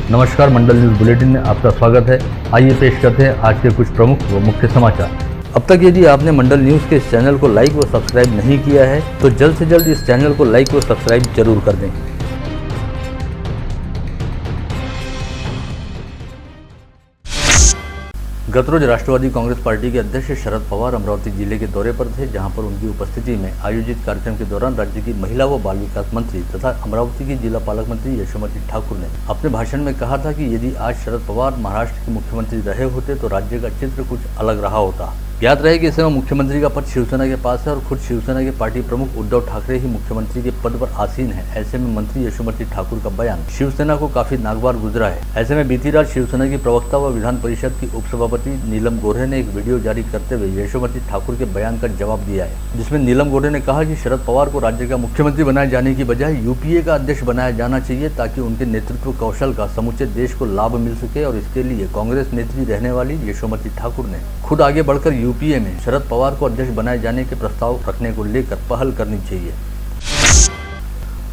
नमस्कार, मंडल news bulletin में आपका स्वागत है। आइए पेश करते हैं आज के कुछ प्रमुख व मुख्य समाचार। अब तक यदि आपने मंडल न्यूज के इस चैनल को लाइक व सब्सक्राइब नहीं किया है तो जल्द से जल्द इस चैनल को लाइक व सब्सक्राइब जरूर कर दें। गत रोज राष्ट्रवादी कांग्रेस पार्टी के अध्यक्ष शरद पवार अमरावती जिले के दौरे पर थे, जहां पर उनकी उपस्थिति में आयोजित कार्यक्रम के दौरान राज्य की महिला व बाल विकास मंत्री तथा अमरावती की जिला पालक मंत्री यशोमती ठाकुर ने अपने भाषण में कहा था कि यदि आज शरद पवार महाराष्ट्र के मुख्यमंत्री रहे होते तो राज्य का चित्र कुछ अलग रहा होता। याद रहे कि इस समय मुख्यमंत्री का पद शिवसेना के पास है और खुद शिवसेना के पार्टी प्रमुख उद्धव ठाकरे ही मुख्यमंत्री के पद पर आसीन है। ऐसे में मंत्री यशोमती ठाकुर का बयान शिवसेना को काफी नागवार गुजरा है। ऐसे में बीती रात शिवसेना की प्रवक्ता व विधान परिषद की उपसभापति नीलम गोरे ने एक वीडियो जारी करते हुए यशोमती ठाकुर के बयान का जवाब दिया है, जिसमें नीलम गोरे ने कहा कि शरद पवार को राज्य का मुख्यमंत्री बनाए जाने की बजाय यूपीए का अध्यक्ष बनाया जाना चाहिए, ताकि उनके नेतृत्व कौशल का समूचे देश को लाभ मिल सके। और इसके लिए कांग्रेस नेत्री रहने वाली यशोमती ठाकुर ने खुद आगे बढ़कर यूपीए में शरद पवार को अध्यक्ष बनाए जाने के प्रस्ताव रखने को लेकर पहल करनी चाहिए।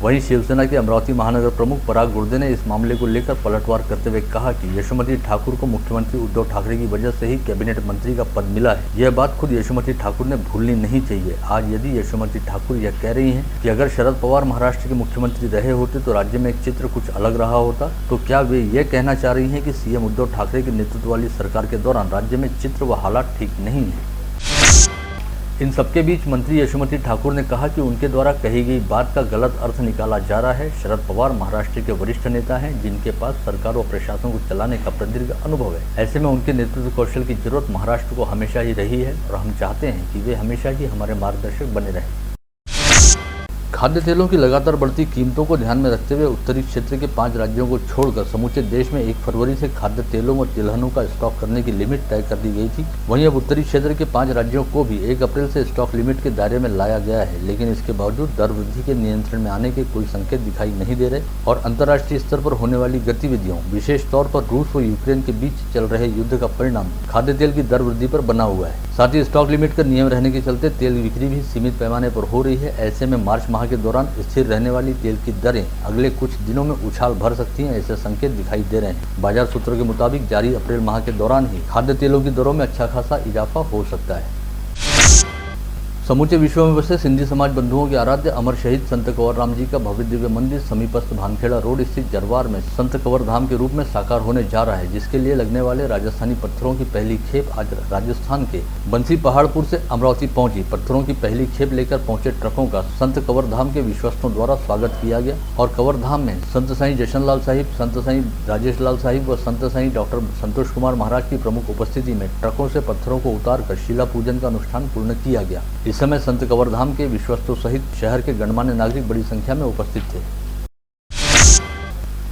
वहीं शिवसेना के अमरावती महानगर प्रमुख पराग गुर्दे ने इस मामले को लेकर पलटवार करते हुए कहा कि यशोमती ठाकुर को मुख्यमंत्री उद्धव ठाकरे की वजह से ही कैबिनेट मंत्री का पद मिला है। यह बात खुद यशोमती ठाकुर ने भूलनी नहीं चाहिए। आज यदि यशोमती ठाकुर यह कह रही हैं कि अगर शरद पवार महाराष्ट्र के मुख्यमंत्री रहे होते तो राज्य में एक चित्र कुछ अलग रहा होता, तो क्या वे ये कहना चाह रही हैं कि सीएम उद्धव ठाकरे के नेतृत्व वाली सरकार के दौरान राज्य में चित्र व हालात ठीक नहीं है। इन सबके बीच मंत्री यशोमती ठाकुर ने कहा कि उनके द्वारा कही गई बात का गलत अर्थ निकाला जा रहा है। शरद पवार महाराष्ट्र के वरिष्ठ नेता हैं, जिनके पास सरकार व प्रशासन को चलाने का प्रदीर्घ अनुभव है। ऐसे में उनके नेतृत्व कौशल की जरूरत महाराष्ट्र को हमेशा ही रही है और हम चाहते हैं कि वे हमेशा ही हमारे मार्गदर्शक बने रहें। खाद्य तेलों की लगातार बढ़ती कीमतों को ध्यान में रखते हुए उत्तरी क्षेत्र के 5 राज्यों को छोड़कर समूचे देश में 1 फरवरी से खाद्य तेलों व तिलहनों का स्टॉक करने की लिमिट तय कर दी गई थी। वहीं अब उत्तरी क्षेत्र के 5 राज्यों को भी 1 अप्रैल से स्टॉक लिमिट के दायरे में लाया गया है, लेकिन इसके बावजूद दर वृद्धि के नियंत्रण में आने के कोई संकेत दिखाई नहीं दे रहे और अंतर्राष्ट्रीय स्तर पर होने वाली गतिविधियों, विशेष तौर पर रूस व यूक्रेन के बीच चल रहे युद्ध का परिणाम खाद्य तेल की दर वृद्धि पर बना हुआ है। साथ ही स्टॉक लिमिट का नियम रहने के चलते तेल बिक्री भी सीमित पैमाने पर हो रही है। ऐसे में मार्च माह के दौरान स्थिर रहने वाली तेल की दरें अगले कुछ दिनों में उछाल भर सकती हैं, ऐसे संकेत दिखाई दे रहे हैं। बाजार सूत्रों के मुताबिक जारी अप्रैल माह के दौरान ही खाद्य तेलों की दरों में अच्छा खासा इजाफा हो सकता है। समूचे विश्व में बसे सिंधी समाज बंधुओं के आराध्य अमर शहीद संत कंवर राम जी का भव्य दिव्य मंदिर समीपस्थ भानखेड़ा रोड स्थित जरवार में संत कंवर धाम के रूप में साकार होने जा रहा है, जिसके लिए लगने वाले राजस्थानी पत्थरों की पहली खेप आज राजस्थान के बंसी पहाड़पुर से अमरावती पहुंची। पत्थरों की पहली खेप लेकर पहुंचे ट्रकों का संत कंवर धाम के विश्वस्तों द्वारा स्वागत किया गया और कंवर धाम में संत साईं जशन लाल साहिब, संत साईं राजेश लाल साहिब व संत साईं डॉक्टर संतोष कुमार महाराज की प्रमुख उपस्थिति में ट्रकों से पत्थरों को उतार कर शिला पूजन का अनुष्ठान पूर्ण किया गया। इस समय संत कंवर धाम के विश्वस्तों सहित शहर के गणमान्य नागरिक बड़ी संख्या में उपस्थित थे।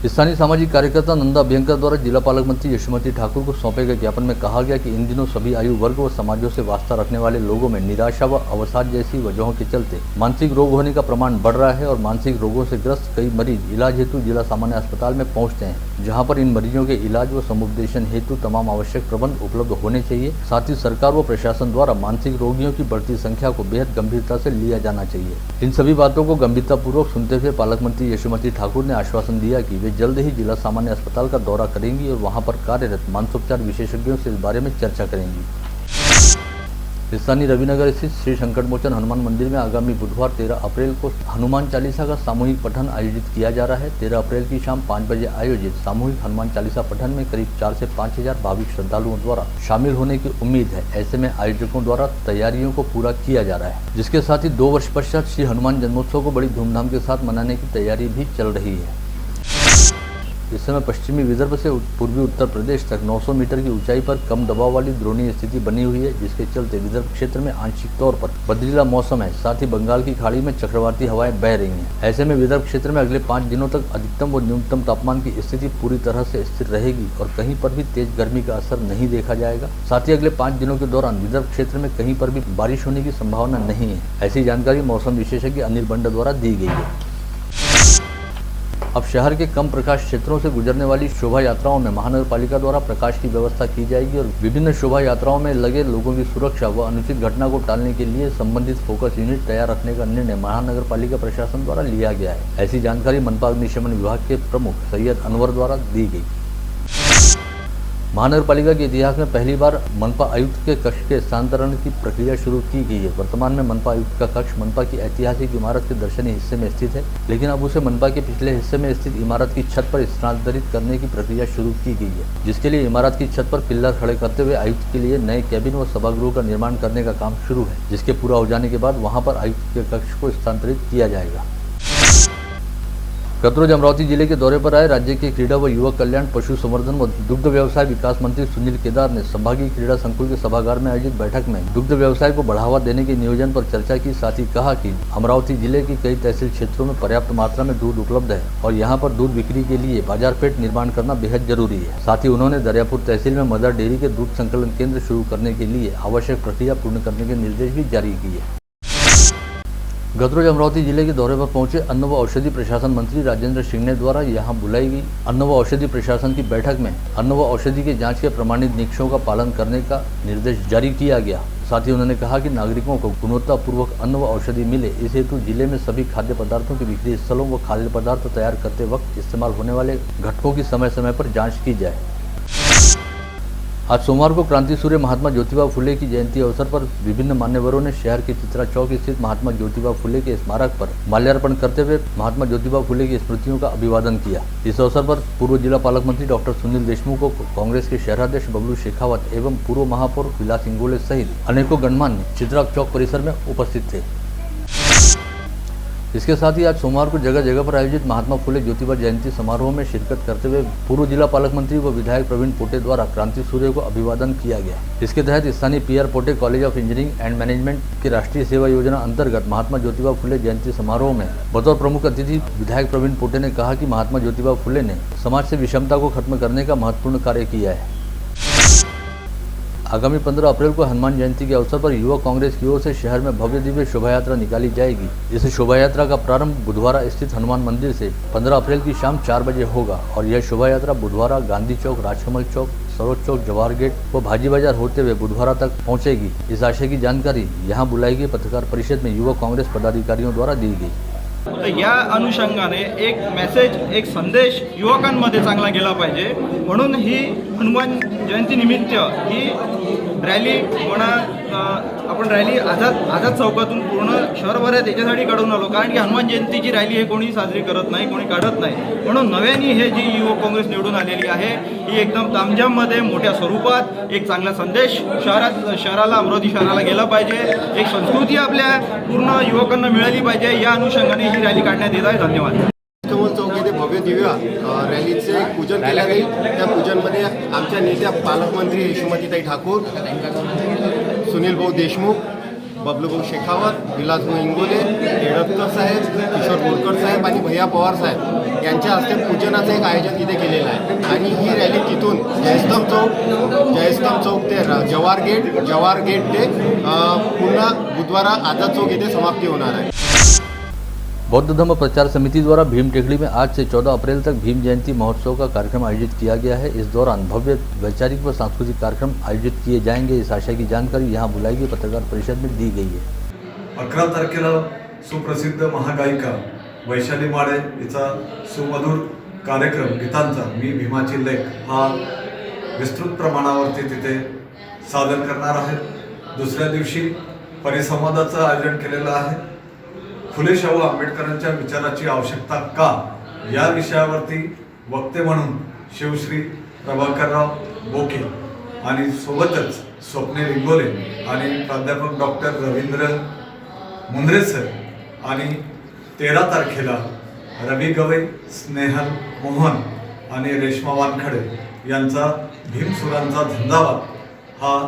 स्थानीय सामाजिक कार्यकर्ता नंदा अभ्यंकर द्वारा जिला पालक मंत्री यशोमती ठाकुर को सौंपे गए ज्ञापन में कहा गया कि इन दिनों सभी आयु वर्ग व समाजों से वास्ता रखने वाले लोगों में निराशा व अवसाद जैसी वजहों के चलते मानसिक रोग होने का प्रमाण बढ़ रहा है और मानसिक रोगों से ग्रस्त कई मरीज इलाज हेतु जिला सामान्य अस्पताल में पहुंचते हैं, जहां पर इन मरीजों के इलाज व समुपदेशन हेतु तमाम आवश्यक प्रबंध उपलब्ध होने चाहिए। साथ ही सरकार व प्रशासन द्वारा मानसिक रोगियों की बढ़ती संख्या को बेहद गंभीरता से लिया जाना चाहिए। इन सभी बातों को गंभीरतापूर्वक सुनते हुए पालक मंत्री यशोमती ठाकुर ने आश्वासन दिया कि वे जल्द ही जिला सामान्य अस्पताल का दौरा करेंगी और वहां पर कार्यरत मानसोपचार विशेषज्ञों से इस बारे में चर्चा करेंगी। स्थानीय रविनगर स्थित श्री संकट मोचन हनुमान मंदिर में आगामी बुधवार 13 अप्रैल को हनुमान चालीसा का सामूहिक पठन आयोजित किया जा रहा है। 13 अप्रैल की शाम 5 बजे आयोजित सामूहिक हनुमान चालीसा पठन में करीब 4 से 5 हजार भाविक श्रद्धालुओं द्वारा शामिल होने की उम्मीद है। ऐसे में आयोजकों द्वारा तैयारियों को पूरा किया जा रहा है, जिसके साथ ही 2 वर्ष पश्चात श्री हनुमान जन्मोत्सव को बड़ी धूमधाम के साथ मनाने की तैयारी भी चल रही है। इस समय पश्चिमी विदर्भ से पूर्वी उत्तर प्रदेश तक 900 मीटर की ऊंचाई पर कम दबाव वाली द्रोणीय स्थिति बनी हुई है, जिसके चलते विदर्भ क्षेत्र में आंशिक तौर पर बदलीला मौसम है। साथ ही बंगाल की खाड़ी में चक्रवाती हवाएं बह रही हैं। ऐसे में विदर्भ क्षेत्र में अगले 5 दिनों तक अधिकतम व न्यूनतम तापमान की स्थिति पूरी तरह से स्थिर रहेगी और कहीं पर भी तेज गर्मी का असर नहीं देखा जाएगा। साथ ही अगले 5 दिनों के दौरान विदर्भ क्षेत्र में कहीं पर भी बारिश होने की संभावना नहीं है। ऐसी जानकारी मौसम विशेषज्ञ अनिल बंड द्वारा दी गई है। अब शहर के कम प्रकाश क्षेत्रों से गुजरने वाली शोभा यात्राओं में महानगर पालिका द्वारा प्रकाश की व्यवस्था की जाएगी और विभिन्न शोभा यात्राओं में लगे लोगों की सुरक्षा व अनुचित घटना को टालने के लिए संबंधित फोकस यूनिट तैयार रखने का निर्णय महानगर पालिका प्रशासन द्वारा लिया गया है। ऐसी जानकारी मनपा अग्निशमन विभाग के प्रमुख सैयद अनवर द्वारा दी गई। महानगर पालिका के इतिहास में पहली बार मनपा आयुक्त के कक्ष के स्थानांतरण की प्रक्रिया शुरू की गई है। वर्तमान में मनपा आयुक्त का कक्ष मनपा की ऐतिहासिक इमारत के दर्शनीय हिस्से में स्थित है, लेकिन अब उसे मनपा के पिछले हिस्से में स्थित इमारत की छत पर स्थानांतरित करने की प्रक्रिया शुरू की गई है, जिसके लिए इमारत की छत पर पिल्लर खड़े करते हुए आयुक्त के लिए नए कैबिन व सभागृह का निर्माण करने का काम शुरू है, जिसके पूरा हो जाने के बाद वहाँ पर आयुक्त के कक्ष को स्थानांतरित किया जाएगा। गत रोज अमरावती जिले के दौरे पर आए राज्य के क्रीड़ा व युवक कल्याण, पशु संवर्धन व दुग्ध व्यवसाय विकास मंत्री सुनील केदार ने संभागीय क्रीड़ा संकुल के सभागार में आयोजित बैठक में दुग्ध व्यवसाय को बढ़ावा देने के नियोजन पर चर्चा की। साथ ही कहा कि अमरावती जिले की कई तहसील क्षेत्रों में पर्याप्त मात्रा में दूध उपलब्ध है और यहाँ पर दूध बिक्री के लिए बाजार पेट निर्माण करना बेहद जरूरी है। साथ ही उन्होंने दरियापुर तहसील में मदर डेयरी के दूध संकलन केंद्र शुरू करने के लिए आवश्यक प्रक्रिया पूर्ण करने के निर्देश भी जारी किए। गत रोज अमरावती जिले के दौरे पर पहुंचे अन्न व औषधि प्रशासन मंत्री राजेंद्र शिंगणे द्वारा यहां बुलाई गई अन्न व औषधि प्रशासन की बैठक में अन्न व औषधि के जांच के प्रमाणित निष्कर्षों का पालन करने का निर्देश जारी किया गया। साथ ही उन्होंने कहा कि नागरिकों को गुणवत्तापूर्वक अन्न व औषधि मिले, इस हेतु जिले में सभी खाद्य पदार्थों के बिक्री स्थलों व खाद्य पदार्थ तैयार करते वक्त इस्तेमाल होने वाले घटकों की समय समय पर जाँच की जाए। आज सोमवार को क्रांति सूर्य महात्मा ज्योतिबा फुले की जयंती अवसर पर विभिन्न मान्यवरों ने शहर के चित्रा चौक स्थित महात्मा ज्योतिबा फुले के स्मारक पर माल्यार्पण करते हुए महात्मा ज्योतिबा फुले की स्मृतियों का अभिवादन किया। इस अवसर पर पूर्व जिला पालक मंत्री डॉक्टर सुनील देशमुख को कांग्रेस के शहराध्यक्ष बबलू शेखावत एवं पूर्व महापौर विलास इंगोले सहित अनेकों गणमान्य चित्रा चौक परिसर में उपस्थित थे। इसके साथ ही आज सोमवार को जगह जगह पर आयोजित महात्मा फुले ज्योतिबा जयंती समारोह में शिरकत करते हुए पूर्व जिला पालक मंत्री व विधायक प्रवीण पोटे द्वारा क्रांति सूर्य को अभिवादन किया गया। इसके तहत स्थानीय PR Pote college of engineering and management की राष्ट्रीय सेवा योजना अंतर्गत महात्मा ज्योतिबा फुले जयंती समारोह में बतौर प्रमुख अतिथि विधायक प्रवीण पोटे ने कहा कि महात्मा ज्योतिबा फुले ने समाज से विषमता को खत्म करने का महत्वपूर्ण कार्य किया है। आगामी 15 अप्रैल को हनुमान जयंती के अवसर पर युवा कांग्रेस की ओर से शहर में भव्य दिव्य शोभा यात्रा निकाली जाएगी। इस शोभा यात्रा का प्रारंभ बुधवारा स्थित हनुमान मंदिर से 15 अप्रैल की शाम 4 बजे होगा और यह शोभा यात्रा बुधवारा गांधी चौक, राजकमल चौक, सरोज चौक, जवाहर गेट व भाजी बाजार होते हुए बुधवारा तक पहुंचेगी। इस आशय की जानकारी यहां बुलाई गई पत्रकार परिषद में युवा कांग्रेस पदाधिकारियों द्वारा दी गई। तर या अनुषंगाने एक मेसेज, एक संदेश युवकांमध्ये चांगला गेला पाहिजे म्हणून ही हनुमान जयंती निमित्त ही रॅली आपण रॅली आझाद चौकातून पूर्ण शहरभरात याच्यासाठी काढून आलो, कारण की हनुमान जयंतीची रॅली हे कोणी साजरी करत नाही, कोणी काढत नाही, म्हणून नव्याने हे जी युवक काँग्रेस निवडून आलेली आहे ही एकदम तामझाममध्ये मोठ्या स्वरूपात एक चांगला संदेश शहराला अमरावती शहराला गेला पाहिजे, एक संस्कृती आपल्या पूर्ण युवकांना मिळाली पाहिजे, या अनुषंगाने ही रॅली काढण्यात येत आहे। धन्यवाद। चौक येथे भव्य दिव्य रॅलीचे पूजन केले जाईल। त्या पूजनमध्ये आमच्या नेत्या पालकमंत्री यशोमतीताई ठाकूर, सुनील भाऊ देशमुख, बबलू भाऊ शेखावत, विलास भाऊ इंगोले, येडतकर साहेब, किशोर बोरकर साहेब आणि भैया पवार साहेब यांच्या हस्ते पूजनाचं एक आयोजन तिथे केलेलं आहे आणि ही रॅली तिथून जयस्तंभ चौक ते जवाहर गेट ते पुन्हा बुधवारा आझाद चौक येथे समाप्ती होणार आहे। बौद्ध धम्म प्रचार समिति द्वारा भीम टेकड़ी में आज से 14 अप्रैल तक भीम जयंती महोत्सव का कार्यक्रम आयोजित किया गया है। इस दौरान भव्य वैचारिक व सांस्कृतिक कार्यक्रम आयोजित किए जाएंगे। इस आशय की जानकारी यहां बुलाई गई पत्रकार परिषद में दी गई है। 11 तारखेला सुप्रसिद्ध महागायिका वैशाली माळे हिचा सुमधुर कार्यक्रम गीतांचा मी भीमाची लेख हा विस्तृत प्रमाणावरती तिथे सादर करणार आहे। दुसऱ्या दिवशी परिसंवादाचं आयोजन केलेलं आहे। फुले शाहू आंबेडकरांच्या विचाराची आवश्यकता का या विषयावरती वक्ते म्हणून शिवश्री प्रभाकरराव बोके आणि सोबतच स्वप्नील इंगोले आणि प्राध्यापक डॉक्टर रवींद्र मुंद्रे सर आणि 13 तारखेला रवी गवई, स्नेहल मोहन आणि रेश्मा वानखडे यांचा भीमसुरांचा झंझावात हा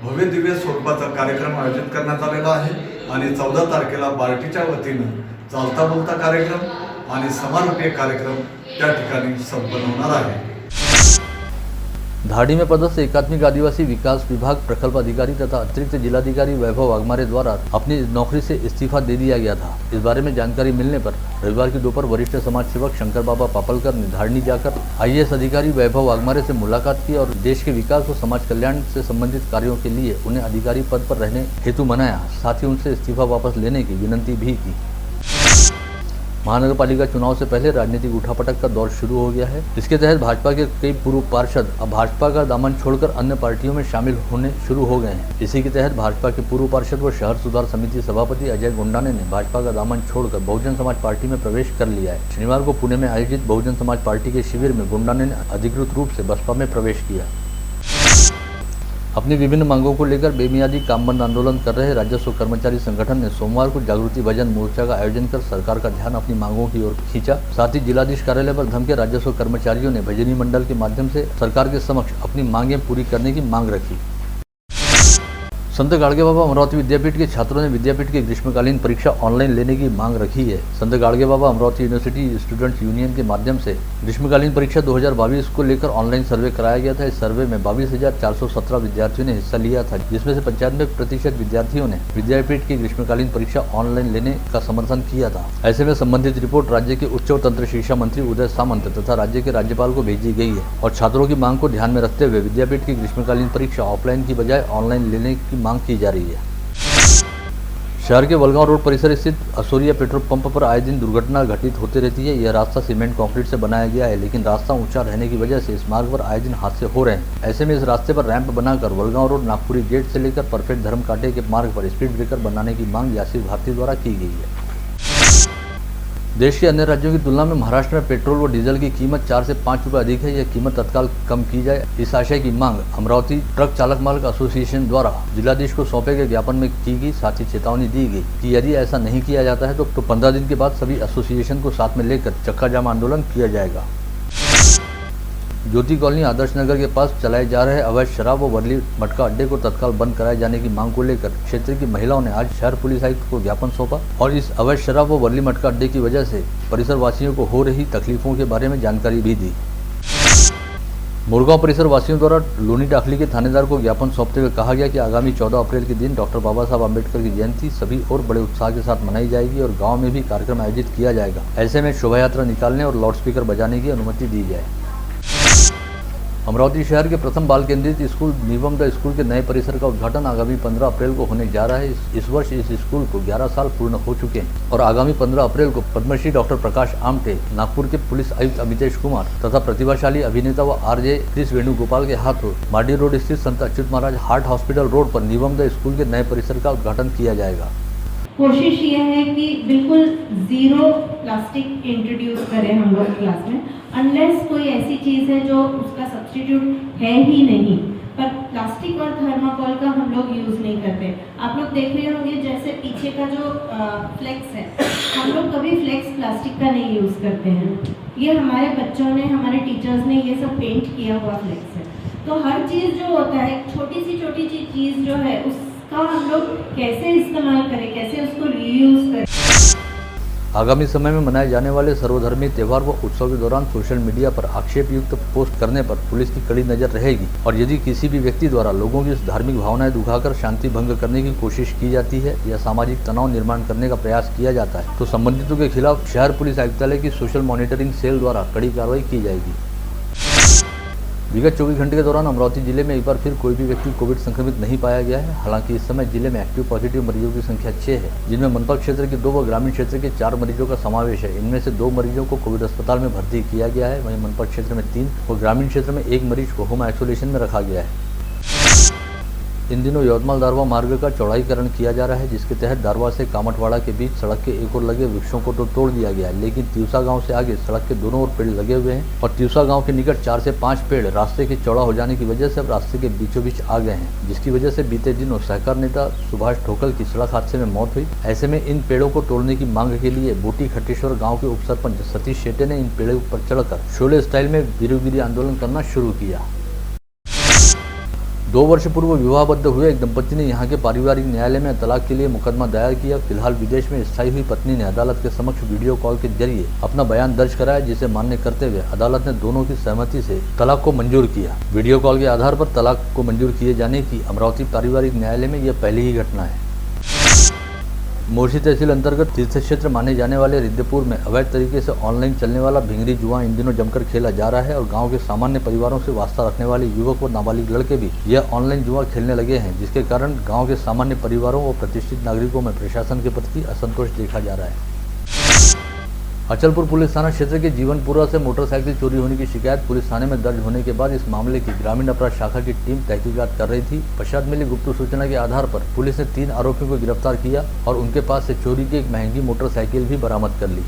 भव्य दिव्य स्वरूपाचा कार्यक्रम आयोजित करण्यात आलेला आहे आणि 14 तारखेला बार्टीच्या वतीनं चालता बोलता कार्यक्रम आणि समारोपीय कार्यक्रम त्या ठिकाणी संपन्न होणार आहे। धाड़ी में पदस्थ एकात्मिक आदिवासी विकास विभाग प्रकल्प अधिकारी तथा अतिरिक्त जिलाधिकारी वैभव वाघमारे द्वारा अपनी नौकरी से इस्तीफा दे दिया गया था। इस बारे में जानकारी मिलने पर रविवार की दोपहर वरिष्ठ समाज सेवक शंकर बाबा पापलकर ने धारणी जाकर IAS अधिकारी वैभव वाघमारे से मुलाकात की और देश के विकास और समाज कल्याण से संबंधित कार्यों के लिए उन्हें अधिकारी पद पर रहने हेतु मनाया। साथ ही उनसे इस्तीफा वापस लेने की विनती भी की। महानगर पालिका चुनाव से पहले राजनीतिक उठापटक का दौर शुरू हो गया है। इसके तहत भाजपा के कई पूर्व पार्षद अब भाजपा का दामन छोड़कर अन्य पार्टियों में शामिल होने शुरू हो गए हैं। इसी के तहत भाजपा के पूर्व पार्षद व शहर सुधार समिति सभापति अजय गुंडाने ने भाजपा का दामन छोड़कर बहुजन समाज पार्टी में प्रवेश कर लिया है। शनिवार को पुणे में आयोजित बहुजन समाज पार्टी के शिविर में गुंडाने ने अधिकृत रूप से बसपा में प्रवेश किया। अपनी विभिन्न मांगों को लेकर बेमियादी काम बंद आंदोलन कर रहे राजस्व कर्मचारी संगठन ने सोमवार को जागृति भजन मोर्चा का आयोजन कर सरकार का ध्यान अपनी मांगों की ओर खींचा। साथ ही जिलाधीश कार्यालय पर धमके राजस्व कर्मचारियों ने भजनी मंडल के माध्यम से सरकार के समक्ष अपनी मांगें पूरी करने की मांग रखी। संत गाड़गे बाबा अमरावती विद्यापीठ के छात्रों ने विद्यापीठ की ग्रीष्मकालीन परीक्षा ऑनलाइन लेने की मांग रखी है। संत Gadge Baba Amravati university students union के माध्यम से ग्रीष्मकालीन परीक्षा 2022 को लेकर ऑनलाइन सर्वे कराया गया था। इस सर्वे में 22,417 विद्यार्थियों ने हिस्सा लिया था, जिसमें से 95% विद्यार्थियों ने विद्यापीठ की ग्रीष्मकालीन परीक्षा ऑनलाइन लेने का समर्थन किया था। ऐसे में संबंधित रिपोर्ट राज्य के उच्च व तंत्र शिक्षा मंत्री उदय सामंत तथा राज्य के राज्यपाल को भेजी गई है और छात्रों की मांग को ध्यान में रखते हुए विद्यापीठ की ग्रीष्मकालीन परीक्षा ऑफलाइन की बजाय ऑनलाइन लेने की मांग की जा रही है। शहर के वलगांव रोड परिसर स्थित असोरिया पेट्रोल पंप पर आए दिन दुर्घटना घटित होती रहती है। यह रास्ता सीमेंट कंक्रीट से बनाया गया है, लेकिन रास्ता ऊंचा रहने की वजह से इस मार्ग पर आए दिन हादसे हो रहे हैं। ऐसे में इस रास्ते पर रैंप बनाकर वलगांव रोड नागपुरी गेट से लेकर परफेक्ट धर्म कांटे के मार्ग पर स्पीड ब्रेकर बनाने की मांग यासिर भारती द्वारा की गई है। देश के अन्य राज्यों की तुलना में महाराष्ट्र में पेट्रोल व डीजल की कीमत 4 से 5 रुपये अधिक है। यह कीमत तत्काल कम की जाए, इस आशय की मांग अमरावती ट्रक चालक मालक एसोसिएशन द्वारा जिलाधीश को सौंपे गए ज्ञापन में की गई। साथ ही चेतावनी दी गई कि यदि ऐसा नहीं किया जाता है तो 15 दिन के बाद सभी एसोसिएशन को साथ में लेकर चक्का जाम आंदोलन किया जाएगा। ज्योति कॉलोनी आदर्श नगर के पास चलाए जा रहे अवैध शराब व वर्ली मटका अड्डे को तत्काल बंद कराए जाने की मांग को लेकर क्षेत्र की महिलाओं ने आज शहर पुलिस आयुक्त को ज्ञापन सौंपा और इस अवैध शराब व वर्ली मटका अड्डे की वजह से परिसर वासियों को हो रही तकलीफों के बारे में जानकारी भी दी। मुरगांव परिसर वासियों द्वारा लोनी टाकली के थानेदार को ज्ञापन सौंपते हुए कहा गया कि आगामी 14 अप्रैल के दिन डॉक्टर बाबा साहब अम्बेडकर की जयंती सभी और बड़े उत्साह के साथ मनाई जाएगी और गांव में भी कार्यक्रम आयोजित किया जाएगा। ऐसे में शोभा यात्रा निकालने और लाउडस्पीकर बजाने की अनुमति दी जाए। अमरावती शहर के प्रथम बाल केंद्रित स्कूल निवम द स्कूल के नए परिसर का उद्घाटन आगामी 15 अप्रैल को होने जा रहा है। इस वर्ष इस स्कूल को 11 साल पूर्ण हो चुके हैं और आगामी 15 अप्रैल को पद्मश्री डॉक्टर प्रकाश आमटे, नागपुर के पुलिस आयुक्त अमितेश कुमार तथा प्रतिभाशाली अभिनेता व RJ क्रिस वेणुगोपाल के हाथों माडी रोड स्थित संत अच्युत महाराज हार्ट हॉस्पिटल रोड पर निवम द स्कूल के नए परिसर का उद्घाटन किया जाएगा। कोशिश ये है कि बिल्कुल ज़ीरो प्लास्टिक इंट्रोड्यूस करें हम लोग क्लास में, अनलेस कोई ऐसी चीज़ है जो उसका सब्स्टिट्यूट है ही नहीं। पर प्लास्टिक और थर्माकोल का हम लोग यूज़ नहीं करते। आप लोग देख रहे होंगे जैसे पीछे का जो फ्लेक्स है, हम लोग कभी फ्लेक्स प्लास्टिक का नहीं यूज़ करते हैं। ये हमारे बच्चों ने, हमारे टीचर्स ने ये सब पेंट किया हुआ फ्लेक्स है। तो हर चीज़ जो होता है, छोटी सी चीज़ जो है उसका हम लोग कैसे इस्तेमाल करें, कैसे उसको रीयूज़ करें। आगामी समय में मनाए जाने वाले सर्वधर्मीय त्यौहार व उत्सव के दौरान सोशल मीडिया पर आक्षेपयुक्त पोस्ट करने पर पुलिस की कड़ी नजर रहेगी और यदि किसी भी व्यक्ति द्वारा लोगों की धार्मिक भावनाएं दुखाकर शांति भंग करने की कोशिश की जाती है या सामाजिक तनाव निर्माण करने का प्रयास किया जाता है तो संबंधितों के खिलाफ शहर पुलिस आयुक्तालय की सोशल मॉनिटरिंग सेल द्वारा कड़ी कार्रवाई की जाएगी। विगत 24 घंटे के दौरान अमरावती जिले में एक बार फिर कोई भी व्यक्ति कोविड संक्रमित नहीं पाया गया है। हालांकि इस समय जिले में एक्टिव पॉजिटिव मरीजों की संख्या 6 है, जिनमें मनपा क्षेत्र के 2 व ग्रामीण क्षेत्र के 4 मरीजों का समावेश है। इनमें से 2 मरीजों को कोविड अस्पताल में भर्ती किया गया है, वहीं मनपा क्षेत्र में 3 और ग्रामीण क्षेत्र में 1 मरीज को होम आइसोलेशन में रखा गया है। इन दिनों यवतमाल दारवा मार्ग का चौड़ाईकरण किया जा रहा है, जिसके तहत दारवा से कामठवाड़ा के बीच सड़क के एक ओर लगे वृक्षों को तो तोड़ दिया गया है, लेकिन तिवसा गांव से आगे सड़क के दोनों ओर पेड़ लगे हुए हैं और तिवसा गांव के निकट 4 से 5 पेड़ रास्ते के चौड़ा हो जाने की वजह से अब रास्ते के बीचों बीच आ गए हैं, जिसकी वजह से बीते दिनों सहकार नेता सुभाष ठोकल की सड़क हादसे में मौत हुई। ऐसे में इन पेड़ों को तोड़ने की मांग के लिए बोटी खट्टेश्वर गाँव के उप सरपंच सतीश शेट्टे ने इन पेड़ों पर चढ़कर शोले स्टाइल में वीरोगिरी आंदोलन करना शुरू किया। 2 वर्ष पूर्व विवाहबद्ध हुए एक दंपति ने यहां के पारिवारिक न्यायालय में तलाक के लिए मुकदमा दायर किया। फिलहाल विदेश में स्थायी हुई पत्नी ने अदालत के समक्ष वीडियो कॉल के जरिए अपना बयान दर्ज कराया, जिसे मान्य करते हुए अदालत ने दोनों की सहमति से तलाक को मंजूर किया। वीडियो कॉल के आधार पर तलाक को मंजूर किए जाने की अमरावती पारिवारिक न्यायालय में यह पहली ही घटना है। मोर्शी तहसील अंतर्गत तीर्थ क्षेत्र माने जाने वाले रिद्धपुर में अवैध तरीके से ऑनलाइन चलने वाला भिंगरी जुआ इन दिनों जमकर खेला जा रहा है और गांव के सामान्य परिवारों से वास्ता रखने वाले युवक व नाबालिग लड़के भी यह ऑनलाइन जुआ खेलने लगे हैं, जिसके कारण गांव के सामान्य परिवारों व प्रतिष्ठित नागरिकों में प्रशासन के प्रति असंतोष देखा जा रहा है। अचलपुर पुलिस थाना क्षेत्र के जीवनपुरा से मोटरसाइकिल चोरी होने की शिकायत पुलिस थाने में दर्ज होने के बाद इस मामले की ग्रामीण अपराध शाखा की टीम तहकीकात कर रही थी। पश्चात मिली गुप्त सूचना के आधार पर पुलिस ने 3 आरोपियों को गिरफ्तार किया और उनके पास से चोरी की एक महंगी मोटरसाइकिल भी बरामद कर ली।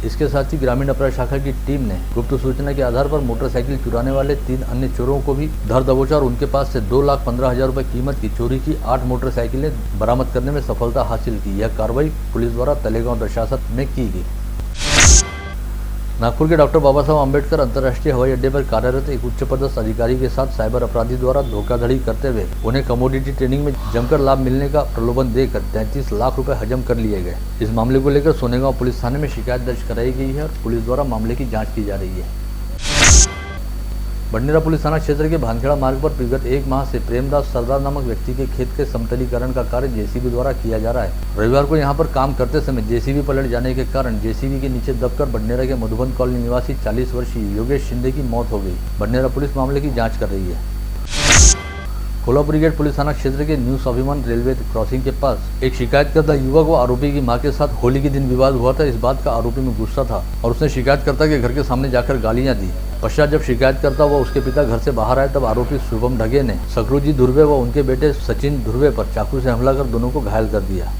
इसके साथ ही ग्रामीण अपराध शाखा की टीम ने गुप्त सूचना के आधार पर मोटरसाइकिल चुराने वाले 3 अन्य चोरों को भी धर दबोचा और उनके पास से 2,15,000 रुपए कीमत की चोरी की 8 मोटरसाइकिलें बरामद करने में सफलता हासिल की। यह कार्रवाई पुलिस द्वारा तलेगांव दशासत में की गई। नागपुर के डॉक्टर बाबा साहब अम्बेडकर अंतर्राष्ट्रीय हवाई अड्डे पर कार्यरत एक उच्च पदस्थ अधिकारी के साथ साइबर अपराधी द्वारा धोखाधड़ी करते हुए उन्हें कमोडिटी ट्रेडिंग में जमकर लाभ मिलने का प्रलोभन देकर 33 लाख रुपए हजम कर लिए गए। इस मामले को लेकर सोनेगांव पुलिस थाने में शिकायत दर्ज कराई गई है और पुलिस द्वारा मामले की जाँच की जा रही है। बडनेरा पुलिस थाना क्षेत्र के भानखेड़ा मार्ग पर विगत 1 माह से प्रेमदास सरदार नामक व्यक्ति के खेत के समतलीकरण का कार्य जेसीबी द्वारा किया जा रहा है। रविवार को यहां पर काम करते समय जेसीबी पलट जाने के कारण जेसीबी के नीचे दबकर बडनेरा के मधुबन कॉलोनी निवासी 40 वर्षीय योगेश शिंदे की मौत हो गई। बडनेरा पुलिस मामले की जाँच कर रही है। कोल्हापुरी गेट पुलिस थाना क्षेत्र के न्यू स्वाभिमान रेलवे क्रॉसिंग के पास एक शिकायतकर्ता युवक व आरोपी की मां के साथ होली के दिन विवाद हुआ था। इस बात का आरोपी में गुस्सा था और उसने शिकायतकर्ता के घर के सामने जाकर गालियां दी। पश्चात जब शिकायतकर्ता व उसके पिता घर से बाहर आए तब आरोपी शुभम ढगे ने सकरूजी धुर्वे व उनके बेटे सचिन धुर्वे पर चाकू से हमला कर दोनों को घायल कर दिया।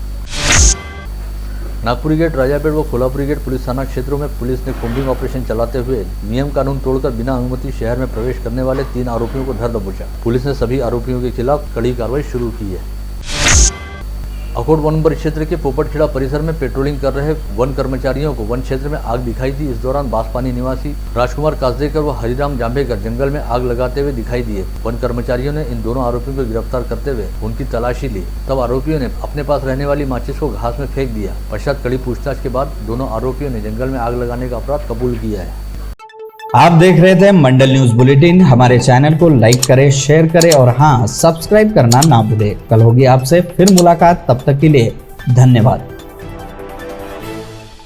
नागपुरी गेट, राजापेट व कोल्हापुरी गेट पुलिस थाना क्षेत्रों में पुलिस ने कोम्बिंग ऑपरेशन चलाते हुए नियम कानून तोड़कर बिना अनुमति शहर में प्रवेश करने वाले 3 आरोपियों को धर दबोचा। पुलिस ने सभी आरोपियों के खिलाफ कड़ी कार्रवाई शुरू की है। अखोट वन परिक्षेत्र के पोपटखेड़ा परिसर में पेट्रोलिंग कर रहे वन कर्मचारियों को वन क्षेत्र में आग दिखाई दी। इस दौरान बांसपानी निवासी राजकुमार कासदेकर व हरिराम जांभेकर जंगल में आग लगाते हुए दिखाई दिए। वन कर्मचारियों ने इन दोनों आरोपियों को गिरफ्तार करते हुए उनकी तलाशी ली। तब आरोपियों ने अपने पास रहने वाली माचिस को घास में फेंक दिया। पश्चात कड़ी पूछताछ के बाद दोनों आरोपियों ने जंगल में आग लगाने का अपराध कबूल किया है। आप देख रहे थे मंडल न्यूज बुलेटिन। हमारे चैनल को लाइक करें, शेयर करें और हाँ, सब्सक्राइब करना ना भूलें। कल होगी आपसे फिर मुलाकात, तब तक के लिए धन्यवाद।